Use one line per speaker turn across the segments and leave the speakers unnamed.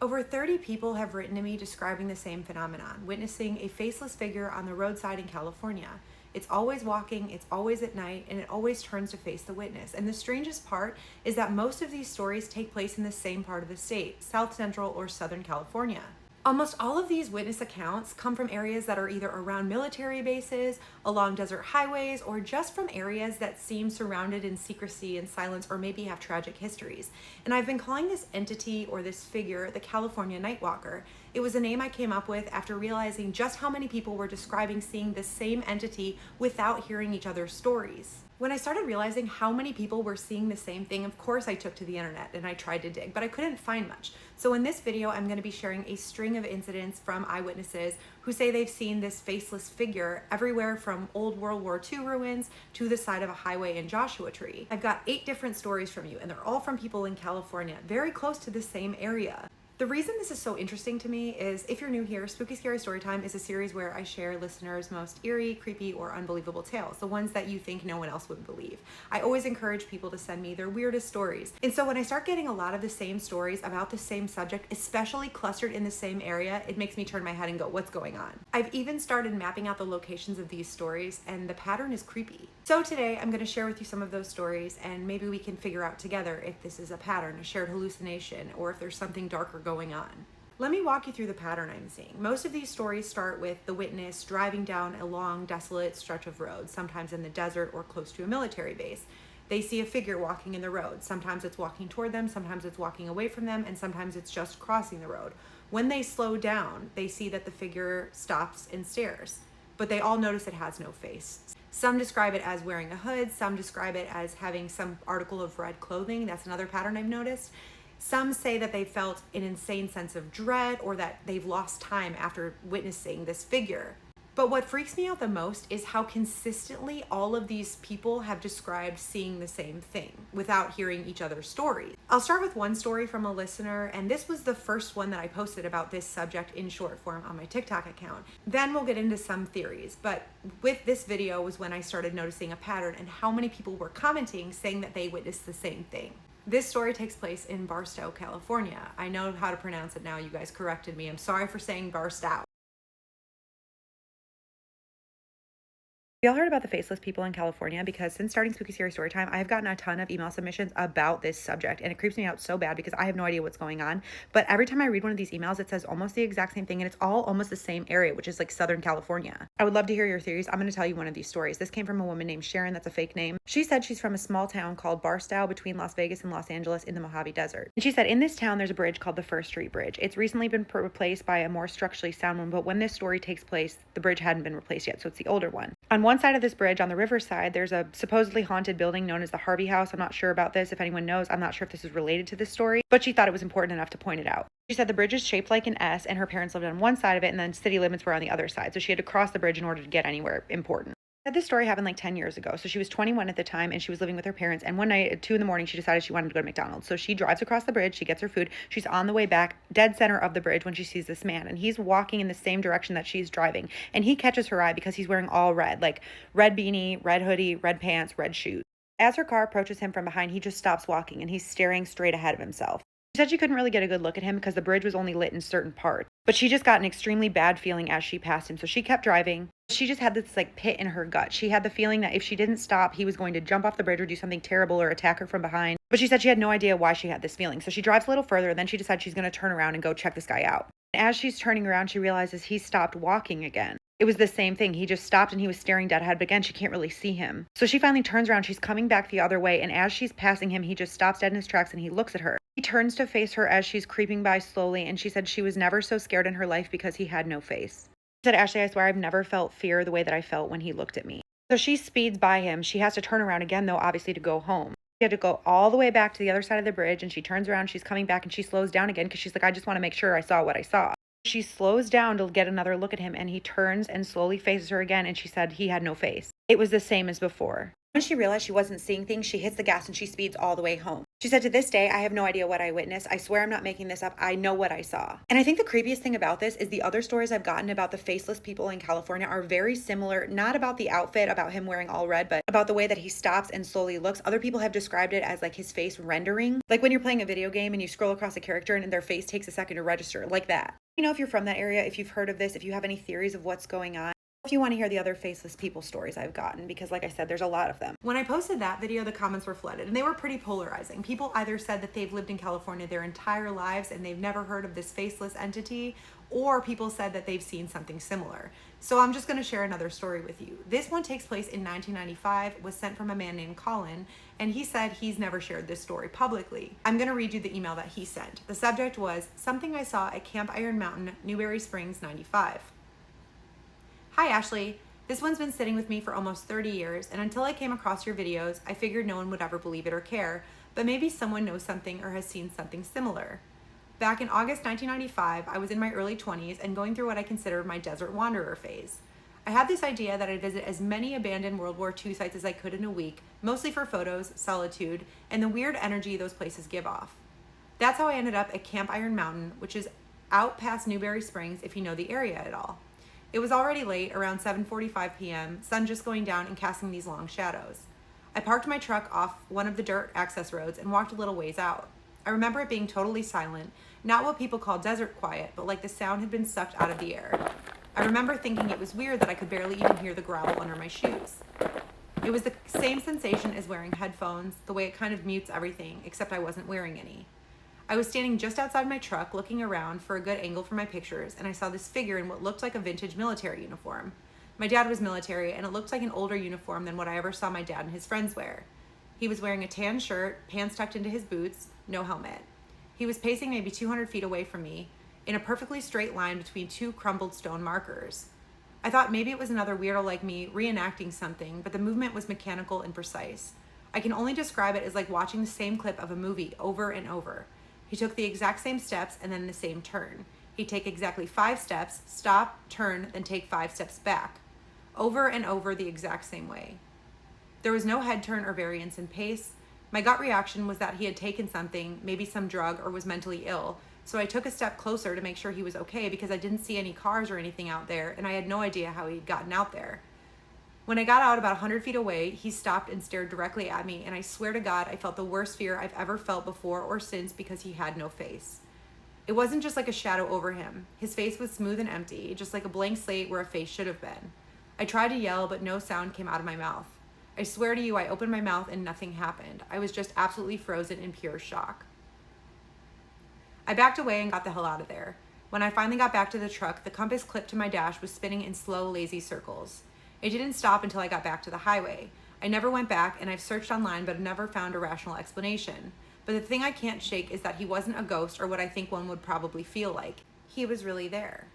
Over 30 people have written to me describing the same phenomenon, witnessing a faceless figure on the roadside in California. It's always walking, it's always at night, and it always turns to face the witness. And the strangest part is that most of these stories take place in the same part of the state, South Central or Southern California. Almost all of these witness accounts come from areas that are either around military bases, along desert highways, or just from areas that seem surrounded in secrecy and silence, or maybe have tragic histories. And I've been calling this entity or this figure the California Nightwalker. It was a name I came up with after realizing just how many people were describing seeing the same entity without hearing each other's stories. When I started realizing how many people were seeing the same thing, of course I took to the internet and I tried to dig, but I couldn't find much. So in this video, I'm going to be sharing a string of incidents from eyewitnesses who say they've seen this faceless figure everywhere from old World War II ruins to the side of a highway in Joshua Tree. I've got 8 different stories from you, and they're all from people in California, very close to the same area. The reason this is so interesting to me is, if you're new here, Spooky Scary Storytime is a series where I share listeners' most eerie, creepy, or unbelievable tales, the ones that you think no one else would believe. I always encourage people to send me their weirdest stories. And so when I start getting a lot of the same stories about the same subject, especially clustered in the same area, it makes me turn my head and go, what's going on? I've even started mapping out the locations of these stories, and the pattern is creepy. So today I'm going to share with you some of those stories, and maybe we can figure out together if this is a pattern, a shared hallucination, or if there's something darker going on. Let me walk you through the pattern I'm seeing. Most of these stories start with the witness driving down a long, desolate stretch of road, sometimes in the desert or close to a military base. They see a figure walking in the road. Sometimes it's walking toward them, sometimes it's walking away from them, and sometimes it's just crossing the road. When they slow down, they see that the figure stops and stares, but they all notice it has no face. Some describe it as wearing a hood, some describe it as having some article of red clothing. That's another pattern I've noticed. Some say that they felt an insane sense of dread, or that they've lost time after witnessing this figure. But what freaks me out the most is how consistently all of these people have described seeing the same thing without hearing each other's stories. I'll start with one story from a listener, and this was the first one that I posted about this subject in short form on my TikTok account. Then we'll get into some theories, but with this video was when I started noticing a pattern and how many people were commenting saying that they witnessed the same thing. This story takes place in Barstow, California. I know how to pronounce it now. You guys corrected me. I'm sorry for saying Barstow. Y'all heard about the faceless people in California? Because since starting Spooky Scary Storytime, I've gotten a ton of email submissions about this subject, and it creeps me out so bad because I have no idea what's going on. But every time I read one of these emails, it says almost the exact same thing, and it's all almost the same area, which is like Southern California. I would love to hear your theories. I'm going to tell you one of these stories. This came from a woman named Sharon. That's a fake name. She said she's from a small town called Barstow between Las Vegas and Los Angeles in the Mojave Desert. And she said in this town, there's a bridge called the First Street Bridge. It's recently been replaced by a more structurally sound one, but when this story takes place, the bridge hadn't been replaced yet, so it's the older one. On one side of this bridge, on the riverside, there's a supposedly haunted building known as the Harvey House. I'm not sure about this. If anyone knows, I'm not sure if this is related to this story, but she thought it was important enough to point it out. She said the bridge is shaped like an S, and her parents lived on one side of it, and then city limits were on the other side, so she had to cross the bridge in order to get anywhere important. This story happened like 10 years ago. So she was 21 at the time, and she was living with her parents. And one night at 2 a.m, she decided she wanted to go to McDonald's. So she drives across the bridge. She gets her food. She's on the way back, dead center of the bridge, when she sees this man. And he's walking in the same direction that she's driving. And he catches her eye because he's wearing all red, like red beanie, red hoodie, red pants, red shoes. As her car approaches him from behind, he just stops walking, and he's staring straight ahead of himself. She said she couldn't really get a good look at him because the bridge was only lit in certain parts, but she just got an extremely bad feeling as she passed him, so she kept driving. She just had this like pit in her gut. She had the feeling that if she didn't stop, he was going to jump off the bridge or do something terrible or attack her from behind. But she said she had no idea why she had this feeling, so she drives a little further, and then she decides she's going to turn around and go check this guy out. As she's turning around, she realizes he stopped walking again. It was the same thing. He just stopped and he was staring dead ahead, but again, she can't really see him. So she finally turns around. She's coming back the other way, and as she's passing him, he just stops dead in his tracks and he looks at her. He turns to face her as she's creeping by slowly, and she said she was never so scared in her life because he had no face. She said, Ashley, I swear I've never felt fear the way that I felt when he looked at me. So she speeds by him. She has to turn around again, though, obviously, to go home. She had to go all the way back to the other side of the bridge, and she turns around, she's coming back, and she slows down again because she's like, I just want to make sure I saw what I saw. She slows down to get another look at him, and he turns and slowly faces her again, and she said he had no face. It was the same as before. When she realized she wasn't seeing things, she hits the gas and she speeds all the way home. She said, to this day, I have no idea what I witnessed. I swear I'm not making this up. I know what I saw. And I think the creepiest thing about this is the other stories I've gotten about the faceless people in California are very similar, not about the outfit, about him wearing all red, but about the way that he stops and slowly looks. Other people have described it as like his face rendering, like when you're playing a video game and you scroll across a character and their face takes a second to register, like that. You know, if you're from that area, if you've heard of this, if you have any theories of what's going on, if you want to hear the other faceless people stories I've gotten, because like I said, there's a lot of them. When I posted that video, the comments were flooded and they were pretty polarizing. People either said that they've lived in California their entire lives and they've never heard of this faceless entity, or people said that they've seen something similar. So I'm just going to share another story with you. This one takes place in 1995, was sent from a man named Colin, and he said he's never shared this story publicly. I'm going to read you the email that he sent. The subject was, "Something I saw at Camp Iron Mountain, Newberry Springs, 95. Hi Ashley, this one's been sitting with me for almost 30 years, and until I came across your videos, I figured no one would ever believe it or care, but maybe someone knows something or has seen something similar. Back in August 1995, I was in my early 20s and going through what I considered my desert wanderer phase. I had this idea that I'd visit as many abandoned World War II sites as I could in a week, mostly for photos, solitude, and the weird energy those places give off. That's how I ended up at Camp Iron Mountain, which is out past Newberry Springs if you know the area at all. It was already late, around 7:45 p.m., sun just going down and casting these long shadows. I parked my truck off one of the dirt access roads and walked a little ways out. I remember it being totally silent, not what people call desert quiet, but like the sound had been sucked out of the air. I remember thinking it was weird that I could barely even hear the gravel under my shoes. It was the same sensation as wearing headphones, the way it kind of mutes everything, except I wasn't wearing any. I was standing just outside my truck looking around for a good angle for my pictures, and I saw this figure in what looked like a vintage military uniform. My dad was military, and it looked like an older uniform than what I ever saw my dad and his friends wear. He was wearing a tan shirt, pants tucked into his boots, no helmet. He was pacing maybe 200 feet away from me, in a perfectly straight line between two crumbled stone markers. I thought maybe it was another weirdo like me reenacting something, but the movement was mechanical and precise. I can only describe it as like watching the same clip of a movie over and over. He took the exact same steps and then the same turn. He'd take exactly 5 steps, stop, turn, then take 5 steps back. Over and over the exact same way. There was no head turn or variance in pace. My gut reaction was that he had taken something, maybe some drug, or was mentally ill. So I took a step closer to make sure he was okay because I didn't see any cars or anything out there and I had no idea how he'd gotten out there. When I got out about 100 feet away, he stopped and stared directly at me, and I swear to God, I felt the worst fear I've ever felt before or since because he had no face. It wasn't just like a shadow over him. His face was smooth and empty, just like a blank slate where a face should have been. I tried to yell, but no sound came out of my mouth. I swear to you, I opened my mouth and nothing happened. I was just absolutely frozen in pure shock. I backed away and got the hell out of there. When I finally got back to the truck, the compass clipped to my dash was spinning in slow, lazy circles. It didn't stop until I got back to the highway. I never went back, and I've searched online but have never found a rational explanation. But the thing I can't shake is that he wasn't a ghost or what I think one would probably feel like. He was really there.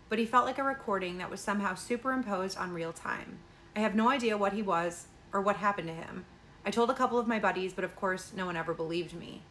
But he felt like a recording that was somehow superimposed on real time. I have no idea what he was or what happened to him. I told a couple of my buddies, but of course, no one ever believed me.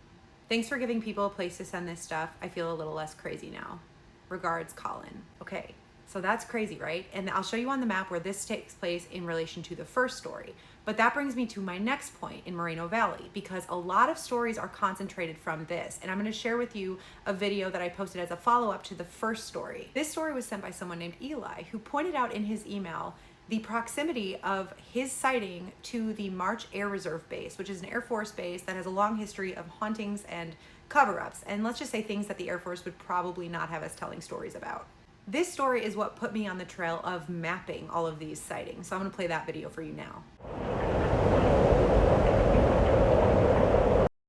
Thanks for giving people a place to send this stuff. I feel a little less crazy now. Regards, Colin. Okay. So that's crazy, right? And I'll show you on the map where this takes place in relation to the first story. But that brings me to my next point in Moreno Valley, because a lot of stories are concentrated from this. And I'm going to share with you a video that I posted as a follow-up to the first story. This story was sent by someone named Eli, who pointed out in his email the proximity of his sighting to the March Air Reserve Base, which is an Air Force base that has a long history of hauntings and cover-ups. And let's just say things that the Air Force would probably not have us telling stories about. This story is what put me on the trail of mapping all of these sightings. So I'm going to play that video for you now.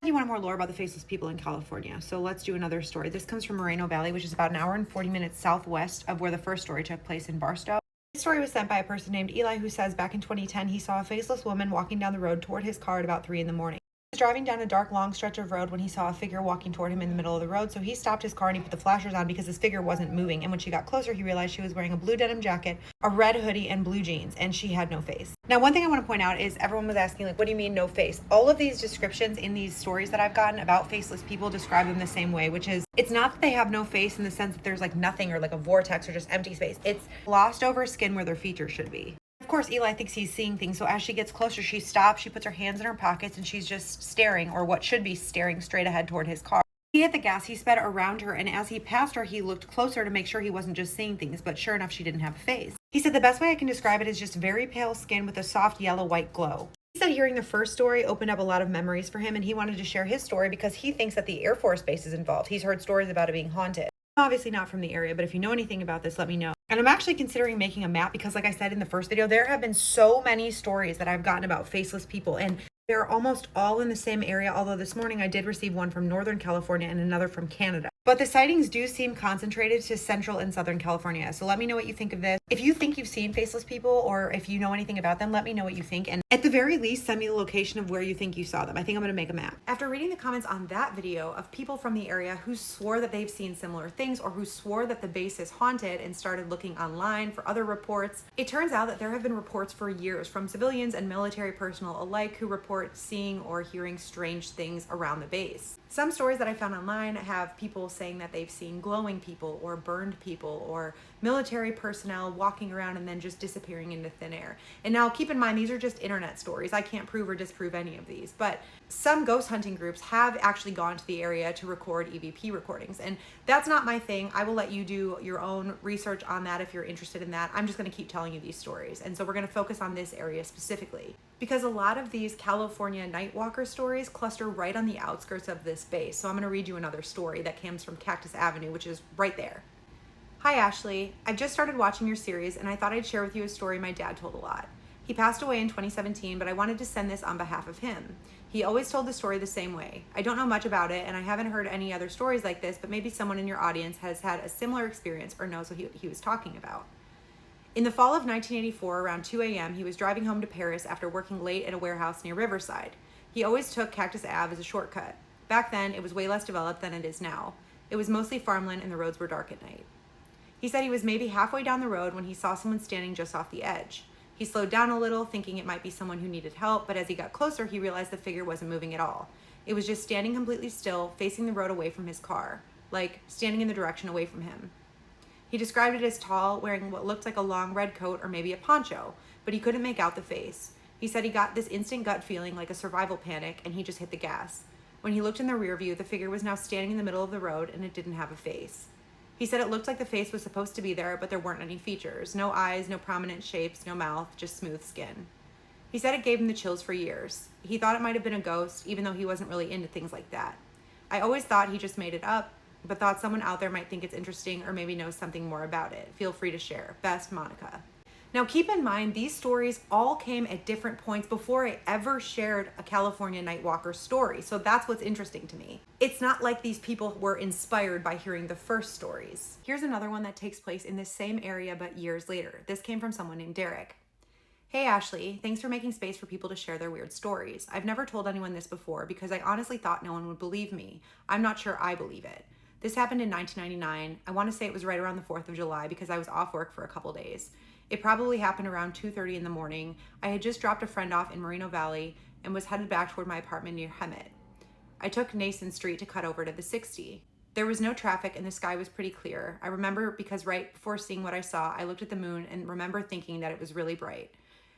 You want more lore about the faceless people in California, so let's do another story. This comes from Moreno Valley, which is about an hour and 40 minutes southwest of where the first story took place in Barstow. This story was sent by a person named Eli, who says back in 2010 he saw a faceless woman walking down the road toward his car at about 3 in the morning. He was driving down a dark, long stretch of road when he saw a figure walking toward him in the middle of the road, so he stopped his car and he put the flashers on because this figure wasn't moving, and when she got closer he realized she was wearing a blue denim jacket, a red hoodie, and blue jeans, and she had no face. Now, one thing I want to point out is everyone was asking, like, what do you mean no face? All of these descriptions in these stories that I've gotten about faceless people describe them the same way, which is, it's not that they have no face in the sense that there's like nothing or like a vortex or just empty space. It's glossed over skin where their features should be. Of course, Eli thinks he's seeing things, so as she gets closer, she stops, she puts her hands in her pockets, and she's just staring, or what should be staring, straight ahead toward his car. He hit the gas, he sped around her, and as he passed her, he looked closer to make sure he wasn't just seeing things, but sure enough, she didn't have a face. He said the best way I can describe it is just very pale skin with a soft yellow-white glow. He said hearing the first story opened up a lot of memories for him, and he wanted to share his story because he thinks that the Air Force Base is involved. He's heard stories about it being haunted. Obviously not from the area, but if you know anything about this, let me know. And I'm actually considering making a map because, like I said in the first video, there have been so many stories that I've gotten about faceless people, and they're almost all in the same area, although this morning I did receive one from Northern California and another from Canada. But the sightings do seem concentrated to Central and Southern California. So let me know what you think of this. If you think you've seen faceless people, or if you know anything about them, let me know what you think. And at the very least, send me the location of where you think you saw them. I think I'm going to make a map. After reading the comments on that video of people from the area who swore that they've seen similar things, or who swore that the base is haunted and started looking online for other reports, it turns out that there have been reports for years from civilians and military personnel alike who report seeing or hearing strange things around the base. Some stories that I found online have people saying that they've seen glowing people or burned people or military personnel walking around and then just disappearing into thin air. And now keep in mind, these are just internet stories. I can't prove or disprove any of these, but some ghost hunting groups have actually gone to the area to record EVP recordings. And that's not my thing. I will let you do your own research on that if you're interested in that. I'm just going to keep telling you these stories. And so we're going to focus on this area specifically, because a lot of these California Nightwalker stories cluster right on the outskirts of this base. So I'm going to read you another story that comes from Cactus Avenue, which is right there. Hi Ashley, I've just started watching your series and I thought I'd share with you a story my dad told a lot. He passed away in 2017, but I wanted to send this on behalf of him. He always told the story the same way. I don't know much about it and I haven't heard any other stories like this, but maybe someone in your audience has had a similar experience or knows what he was talking about. In the fall of 1984, around 2 a.m., he was driving home to Paris after working late at a warehouse near Riverside. He always took Cactus Ave as a shortcut. Back then, it was way less developed than it is now. It was mostly farmland and the roads were dark at night. He said he was maybe halfway down the road when he saw someone standing just off the edge. He slowed down a little, thinking it might be someone who needed help, but as he got closer, he realized the figure wasn't moving at all. It was just standing completely still, facing the road away from his car, like standing in the direction away from him. He described it as tall, wearing what looked like a long red coat or maybe a poncho, but he couldn't make out the face. He said he got this instant gut feeling like a survival panic, and he just hit the gas. When he looked in the rear view, the figure was now standing in the middle of the road, and it didn't have a face. He said it looked like the face was supposed to be there, but there weren't any features. No eyes, no prominent shapes, no mouth, just smooth skin. He said it gave him the chills for years. He thought it might have been a ghost, even though he wasn't really into things like that. I always thought he just made it up, but thought someone out there might think it's interesting or maybe knows something more about it. Feel free to share. Best, Monica. Now keep in mind, these stories all came at different points before I ever shared a California Nightwalker story. So that's what's interesting to me. It's not like these people were inspired by hearing the first stories. Here's another one that takes place in this same area, but years later. This came from someone named Derek. Hey Ashley, thanks for making space for people to share their weird stories. I've never told anyone this before because I honestly thought no one would believe me. I'm not sure I believe it. This happened in 1999. I want to say it was right around the 4th of July because I was off work for a couple days. It probably happened around 2:30 in the morning. I had just dropped a friend off in Moreno Valley and was headed back toward my apartment near Hemet. I took Nason Street to cut over to the 60. There was no traffic and the sky was pretty clear. I remember because right before seeing what I saw, I looked at the moon and remember thinking that it was really bright.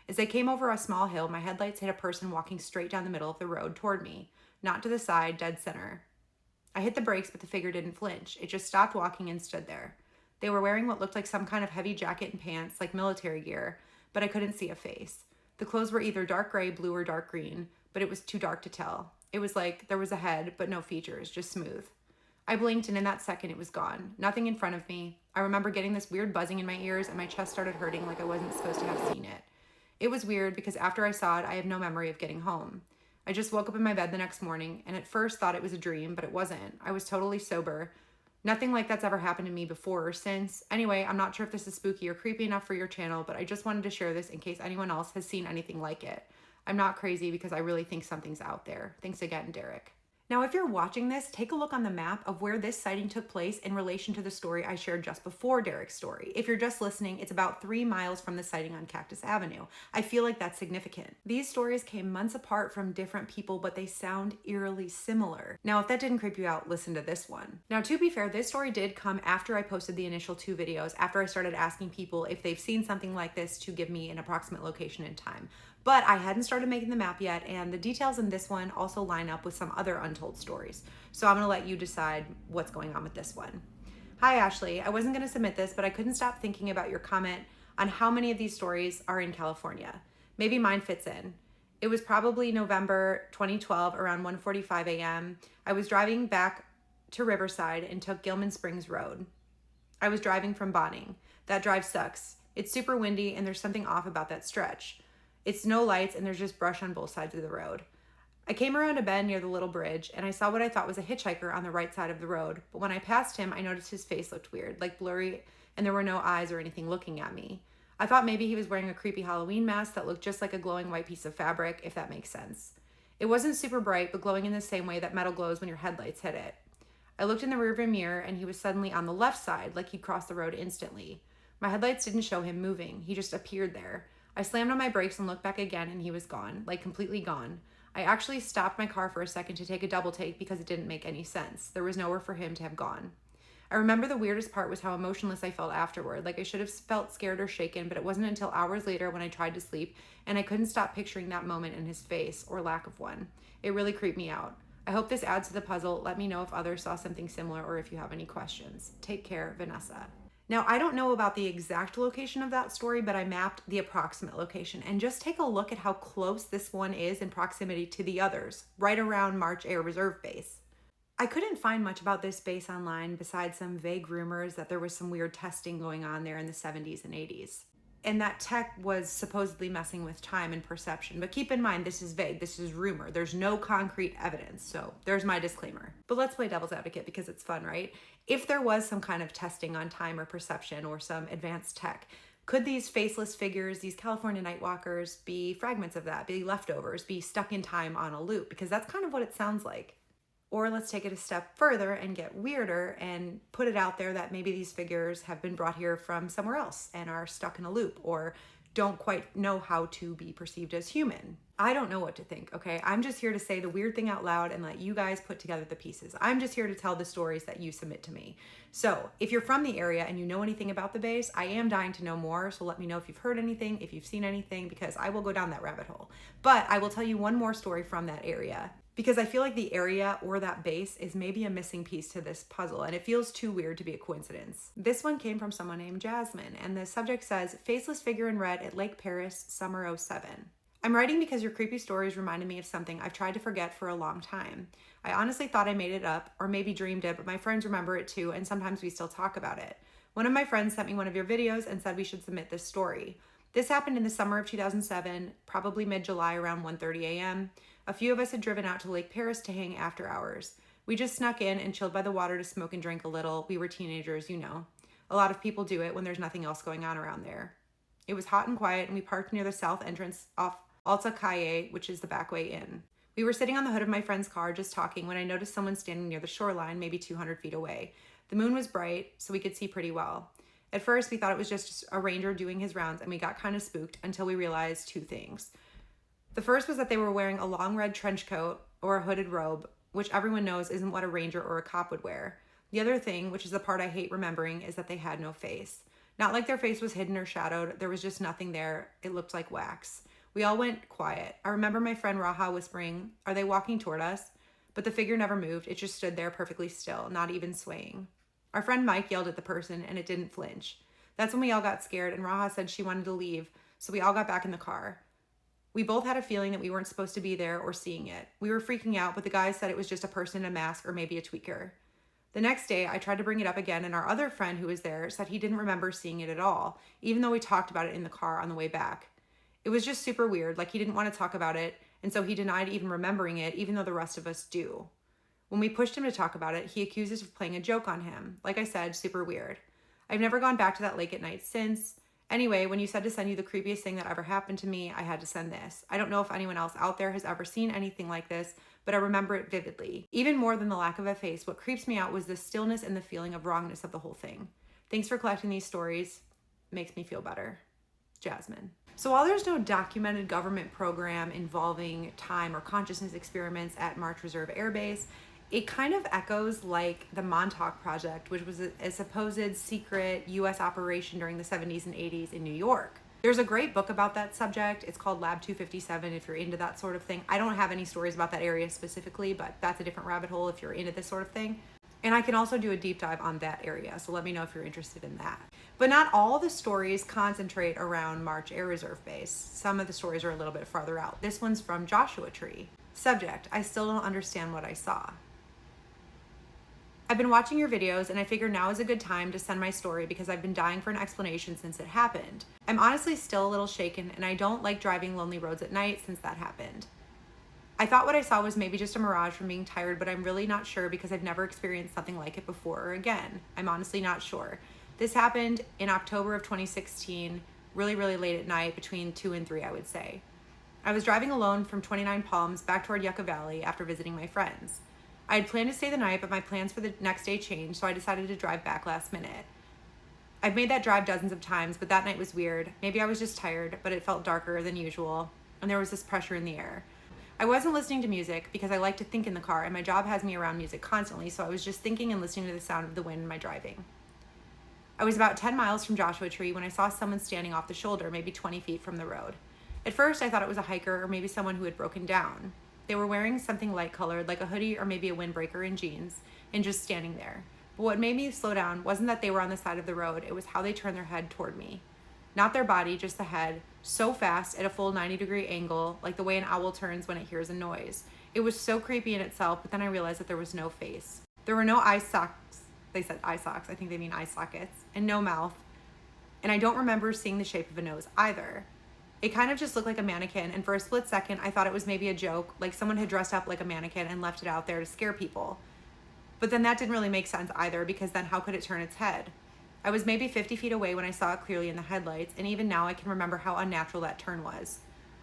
As I came over a small hill, my headlights hit a person walking straight down the middle of the road toward me, not to the side, dead center. I hit the brakes, but the figure didn't flinch. It just stopped walking and stood there. They were wearing what looked like some kind of heavy jacket and pants, like military gear, but I couldn't see a face. The clothes were either dark gray, blue, or dark green, but it was too dark to tell. It was like there was a head, but no features, just smooth. I blinked, and in that second, it was gone. Nothing in front of me. I remember getting this weird buzzing in my ears, and my chest started hurting like I wasn't supposed to have seen it. It was weird because after I saw it, I have no memory of getting home. I just woke up in my bed the next morning, and at first thought it was a dream, but it wasn't. I was totally sober. Nothing like that's ever happened to me before or since. Anyway, I'm not sure if this is spooky or creepy enough for your channel, but I just wanted to share this in case anyone else has seen anything like it. I'm not crazy because I really think something's out there. Thanks again, Derek. Now, if you're watching this, take a look on the map of where this sighting took place in relation to the story I shared just before Derek's story. If you're just listening, it's about 3 miles from the sighting on Cactus Avenue. I feel like that's significant. These stories came months apart from different people, but they sound eerily similar. Now, if that didn't creep you out, listen to this one. Now, to be fair, this story did come after I posted the initial 2 videos, after I started asking people if they've seen something like this to give me an approximate location and time. But I hadn't started making the map yet, and the details in this one also line up with some other untold stories. So I'm gonna let you decide what's going on with this one. Hi, Ashley. I wasn't gonna submit this, but I couldn't stop thinking about your comment on how many of these stories are in California. Maybe mine fits in. It was probably November 2012, around 1:45 a.m. I was driving back to Riverside and took Gilman Springs Road. I was driving from Bonning. That drive sucks. It's super windy and there's something off about that stretch. It's no lights and there's just brush on both sides of the road. I came around a bend near the little bridge and I saw what I thought was a hitchhiker on the right side of the road. But when I passed him, I noticed his face looked weird, like blurry, and there were no eyes or anything looking at me. I thought maybe he was wearing a creepy Halloween mask that looked just like a glowing white piece of fabric, if that makes sense. It wasn't super bright, but glowing in the same way that metal glows when your headlights hit it. I looked in the rearview mirror and he was suddenly on the left side, like he'd crossed the road instantly. My headlights didn't show him moving. He just appeared there. I slammed on my brakes and looked back again and he was gone, like completely gone. I actually stopped my car for a second to take a double take because it didn't make any sense. There was nowhere for him to have gone. I remember the weirdest part was how emotionless I felt afterward, like I should have felt scared or shaken, but it wasn't until hours later when I tried to sleep and I couldn't stop picturing that moment in his face, or lack of one. It really creeped me out. I hope this adds to the puzzle. Let me know if others saw something similar or if you have any questions. Take care, Vanessa. Now, I don't know about the exact location of that story, but I mapped the approximate location. And just take a look at how close this one is in proximity to the others, right around March Air Reserve Base. I couldn't find much about this base online besides some vague rumors that there was some weird testing going on there in the 70s and 80s. And that tech was supposedly messing with time and perception. But keep in mind, this is vague, this is rumor. There's no concrete evidence, so there's my disclaimer. But let's play devil's advocate because it's fun, right? If there was some kind of testing on time or perception or some advanced tech, could these faceless figures, these California nightwalkers, be fragments of that, be leftovers, be stuck in time on a loop? Because that's kind of what it sounds like. Or let's take it a step further and get weirder and put it out there that maybe these figures have been brought here from somewhere else and are stuck in a loop or don't quite know how to be perceived as human. I don't know what to think, okay? I'm just here to say the weird thing out loud and let you guys put together the pieces. I'm just here to tell the stories that you submit to me. So if you're from the area and you know anything about the base, I am dying to know more. So let me know if you've heard anything, if you've seen anything, because I will go down that rabbit hole. But I will tell you one more story from that area, because I feel like the area or that base is maybe a missing piece to this puzzle and it feels too weird to be a coincidence. This one came from someone named Jasmine and the subject says, faceless figure in red at Lake Perris, summer '07. I'm writing because your creepy stories reminded me of something I've tried to forget for a long time. I honestly thought I made it up or maybe dreamed it, but my friends remember it too and sometimes we still talk about it. One of my friends sent me one of your videos and said we should submit this story. This happened in the summer of 2007, probably mid-July around 1:30 a.m. A few of us had driven out to Lake Perris to hang after hours. We just snuck in and chilled by the water to smoke and drink a little. We were teenagers, you know. A lot of people do it when there's nothing else going on around there. It was hot and quiet and we parked near the south entrance off Alta Calle, which is the back way in. We were sitting on the hood of my friend's car just talking when I noticed someone standing near the shoreline, maybe 200 feet away. The moon was bright, so we could see pretty well. At first, we thought it was just a ranger doing his rounds and we got kind of spooked until we realized 2 things. The first was that they were wearing a long red trench coat or a hooded robe, which everyone knows isn't what a ranger or a cop would wear. The other thing, which is the part I hate remembering, is that they had no face. Not like their face was hidden or shadowed, there was just nothing there. It looked like wax. We all went quiet. I remember my friend Raha whispering, "Are they walking toward us?" But the figure never moved. It just stood there perfectly still, not even swaying. Our friend Mike yelled at the person and it didn't flinch. That's when we all got scared and Raha said she wanted to leave, so we all got back in the car. We both had a feeling that we weren't supposed to be there or seeing it. We were freaking out, but the guys said it was just a person in a mask or maybe a tweaker. The next day, I tried to bring it up again, and our other friend who was there said he didn't remember seeing it at all, even though we talked about it in the car on the way back. It was just super weird, like he didn't want to talk about it, and so he denied even remembering it, even though the rest of us do. When we pushed him to talk about it, he accused us of playing a joke on him. Like I said, super weird. I've never gone back to that lake at night since. Anyway, when you said to send you the creepiest thing that ever happened to me, I had to send this. I don't know if anyone else out there has ever seen anything like this, but I remember it vividly. Even more than the lack of a face, what creeps me out was the stillness and the feeling of wrongness of the whole thing. Thanks for collecting these stories. Makes me feel better. Jasmine. So while there's no documented government program involving time or consciousness experiments at March Reserve Air Base, it kind of echoes like the Montauk Project, which was a supposed secret US operation during the 70s and 80s in New York. There's a great book about that subject. It's called Lab 257 if you're into that sort of thing. I don't have any stories about that area specifically, but that's a different rabbit hole if you're into this sort of thing. And I can also do a deep dive on that area, so let me know if you're interested in that. But not all the stories concentrate around March Air Reserve Base. Some of the stories are a little bit farther out. This one's from Joshua Tree. Subject, I still don't understand what I saw. I've been watching your videos and I figure now is a good time to send my story because I've been dying for an explanation since it happened. I'm honestly still a little shaken and I don't like driving lonely roads at night since that happened. I thought what I saw was maybe just a mirage from being tired, but I'm really not sure because I've never experienced something like it before or again. I'm honestly not sure. This happened in October of 2016, really late at night, between 2 and 3, I would say. I was driving alone from 29 Palms back toward Yucca Valley after visiting my friends. I had planned to stay the night, but my plans for the next day changed, so I decided to drive back last minute. I've made that drive dozens of times, but that night was weird. Maybe I was just tired, but it felt darker than usual, and there was this pressure in the air. I wasn't listening to music because I like to think in the car, and my job has me around music constantly, so I was just thinking and listening to the sound of the wind in my driving. I was about 10 miles from Joshua Tree when I saw someone standing off the shoulder, maybe 20 feet from the road. At first, I thought it was a hiker or maybe someone who had broken down. They were wearing something light colored, like a hoodie or maybe a windbreaker and jeans, and just standing there. But what made me slow down wasn't that they were on the side of the road, it was how they turned their head toward me. Not their body, just the head, so fast at a full 90-degree angle, like the way an owl turns when it hears a noise. It was so creepy in itself, but then I realized that there was no face. There were no eye sockets. They said eye socks, I think they mean eye sockets, and no mouth. And I don't remember seeing the shape of a nose either. It kind of just looked like a mannequin, and for a split second, I thought it was maybe a joke, like someone had dressed up like a mannequin and left it out there to scare people. But then that didn't really make sense either, because then how could it turn its head? I was maybe 50 feet away when I saw it clearly in the headlights, and even now I can remember how unnatural that turn was.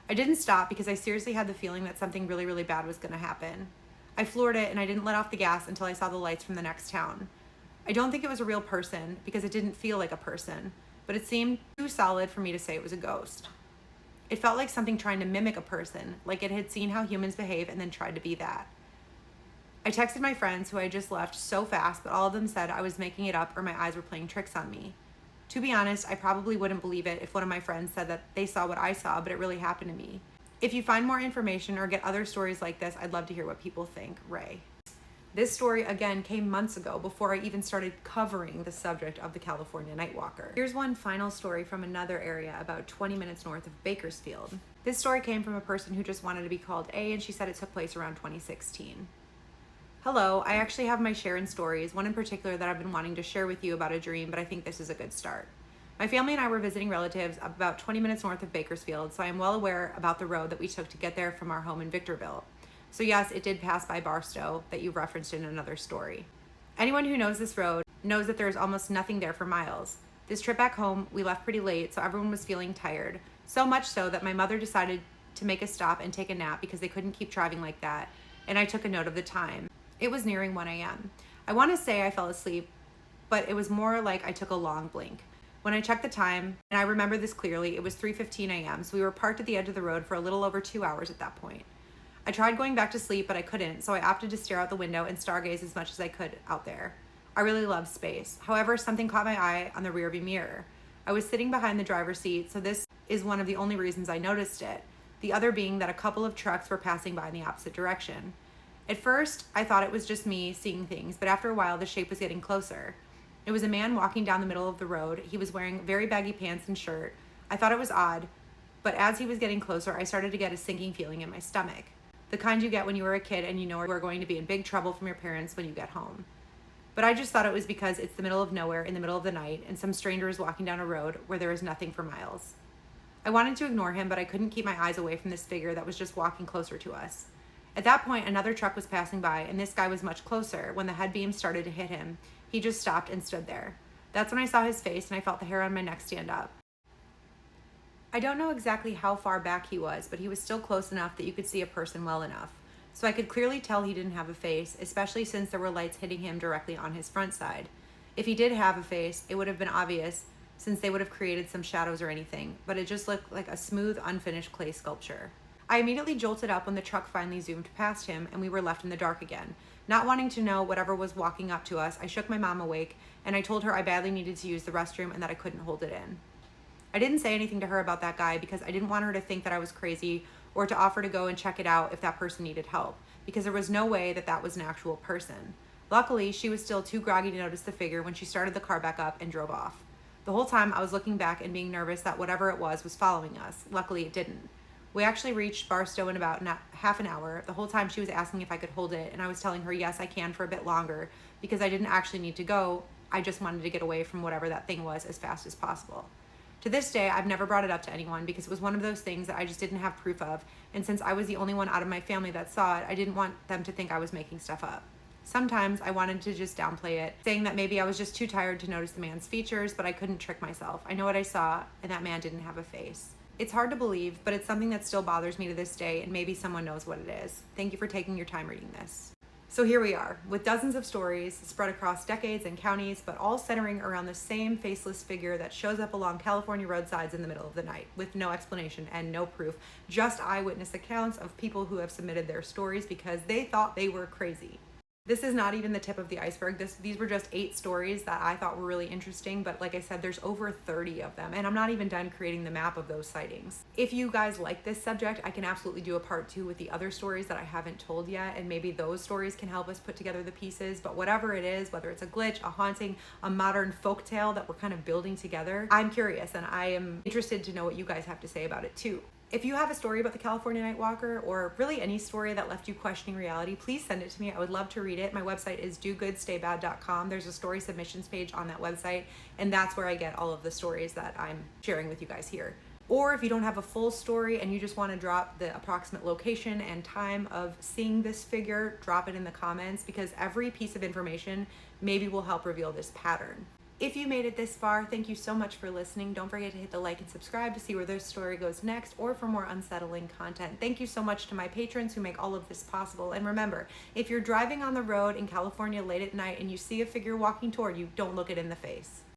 I didn't stop because I seriously had the feeling that something really bad was going to happen. I floored it, and I didn't let off the gas until I saw the lights from the next town. I don't think it was a real person, because it didn't feel like a person, but it seemed too solid for me to say it was a ghost. It felt like something trying to mimic a person, like it had seen how humans behave and then tried to be that. I texted my friends who I just left so fast, but all of them said I was making it up or my eyes were playing tricks on me. To be honest, I probably wouldn't believe it if one of my friends said that they saw what I saw, but it really happened to me. If you find more information or get other stories like this, I'd love to hear what people think. Ray. This story, again, came months ago before I even started covering the subject of the California Nightwalker. Here's one final story from another area about 20 minutes north of Bakersfield. This story came from a person who just wanted to be called A, and she said it took place around 2016. Hello, I actually have my share in stories, one in particular that I've been wanting to share with you about a dream, but I think this is a good start. My family and I were visiting relatives about 20 minutes north of Bakersfield, so I am well aware about the road that we took to get there from our home in Victorville. So yes, it did pass by Barstow that you referenced in another story. Anyone who knows this road knows that there's almost nothing there for miles. This trip back home, we left pretty late, so everyone was feeling tired. So much so that my mother decided to make a stop and take a nap because they couldn't keep driving like that, and I took a note of the time. It was nearing 1 a.m. I want to say I fell asleep, but it was more like I took a long blink. When I checked the time, and I remember this clearly, it was 3:15 a.m., so we were parked at the edge of the road for a little over 2 hours at that point. I tried going back to sleep, but I couldn't, so I opted to stare out the window and stargaze as much as I could out there. I really love space. However, something caught my eye on the rearview mirror. I was sitting behind the driver's seat, so this is one of the only reasons I noticed it, the other being that a couple of trucks were passing by in the opposite direction. At first, I thought it was just me seeing things, but after a while, the shape was getting closer. It was a man walking down the middle of the road. He was wearing very baggy pants and shirt. I thought it was odd, but as he was getting closer, I started to get a sinking feeling in my stomach. The kind you get when you were a kid and you know you are going to be in big trouble from your parents when you get home. But I just thought it was because it's the middle of nowhere in the middle of the night and some stranger is walking down a road where there is nothing for miles. I wanted to ignore him, but I couldn't keep my eyes away from this figure that was just walking closer to us. At that point, another truck was passing by and this guy was much closer. When the head beam started to hit him, he just stopped and stood there. That's when I saw his face and I felt the hair on my neck stand up. I don't know exactly how far back he was, but he was still close enough that you could see a person well enough. so I could clearly tell he didn't have a face, especially since there were lights hitting him directly on his front side. If he did have a face, it would have been obvious since they would have created some shadows or anything, but it just looked like a smooth, unfinished clay sculpture. I immediately jolted up when the truck finally zoomed past him and we were left in the dark again. Not wanting to know whatever was walking up to us, I shook my mom awake and I told her I badly needed to use the restroom and that I couldn't hold it in. I didn't say anything to her about that guy because I didn't want her to think that I was crazy or to offer to go and check it out if that person needed help, because there was no way that that was an actual person. Luckily, she was still too groggy to notice the figure when she started the car back up and drove off. The whole time I was looking back and being nervous that whatever it was following us. Luckily, it didn't. We actually reached Barstow in about half an hour. The whole time she was asking if I could hold it, and I was telling her yes, I can for a bit longer because I didn't actually need to go. I just wanted to get away from whatever that thing was as fast as possible. To this day, I've never brought it up to anyone because it was one of those things that I just didn't have proof of, and since I was the only one out of my family that saw it, I didn't want them to think I was making stuff up. Sometimes I wanted to just downplay it, saying that maybe I was just too tired to notice the man's features, but I couldn't trick myself. I know what I saw, and that man didn't have a face. It's hard to believe, but it's something that still bothers me to this day, and maybe someone knows what it is. Thank you for taking your time reading this. So here we are, with dozens of stories spread across decades and counties, but all centering around the same faceless figure that shows up along California roadsides in the middle of the night, with no explanation and no proof, just eyewitness accounts of people who have submitted their stories because they thought they were crazy. This is not even the tip of the iceberg. These were just 8 stories that I thought were really interesting, but like I said, there's over 30 of them, and I'm not even done creating the map of those sightings. If you guys like this subject, I can absolutely do a part 2 with the other stories that I haven't told yet, and maybe those stories can help us put together the pieces, but whatever it is, whether it's a glitch, a haunting, a modern folktale that we're kind of building together, I'm curious, and I am interested to know what you guys have to say about it too. If you have a story about the California Nightwalker, or really any story that left you questioning reality, please send it to me. I would love to read it. My website is dogoodstaybad.com. There's a story submissions page on that website, and that's where I get all of the stories that I'm sharing with you guys here. Or if you don't have a full story and you just want to drop the approximate location and time of seeing this figure, drop it in the comments, because every piece of information maybe will help reveal this pattern. If you made it this far, thank you so much for listening. Don't forget to hit the like and subscribe to see where this story goes next, or for more unsettling content. Thank you so much to my patrons who make all of this possible. And remember, if you're driving on the road in California late at night and you see a figure walking toward you, don't look it in the face.